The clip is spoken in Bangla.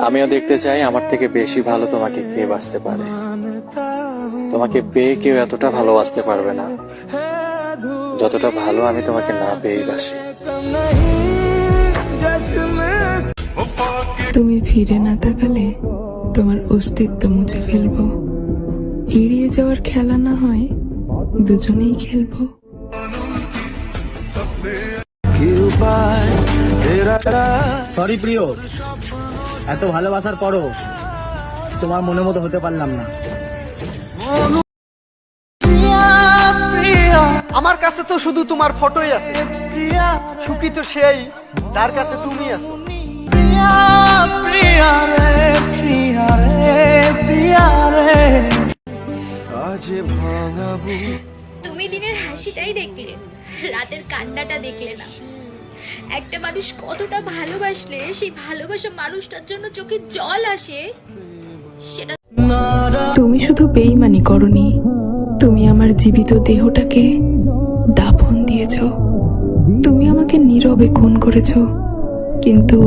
আমিও দেখতে চাই আমার থেকে বেশি ভালো তোমাকে কে বাঁচতে পারে। তোমাকে পেয়ে কেউ এতটা ভালোবাসতে পারবে না যতটা ভালো আমি তোমাকে না পেয়েই বাসি। তুমি ফিরে না তাকালে তোমার অস্তিত্ব মুছে ফেলবো। এড়িয়ে যাওয়ার খেলা না হয় দুজনেই খেলবো। সরি প্রিয়, এত ভালোবাসার পরও তোমার মনের মতো হতে পারলাম না। আমার কাছে তো শুধু তোমার ফটোই আছে। সুখী তো সেই যার কাছে তুমি আছো। তুমি দিনের হাসিটাই দেখলে, রাতের কান্নাটা দেখলে না। একটা মানুষ কতটা ভালোবাসলে সেই ভালোবাসা মানুষটার জন্য চোখে জল আসে সেটা। তুমি শুধু বেইমানি করনি, তুমি আমার জীবিত দেহটাকে দাফন দিয়েছো। তুমি আমাকে নীরবে খুন করেছো, কিন্তু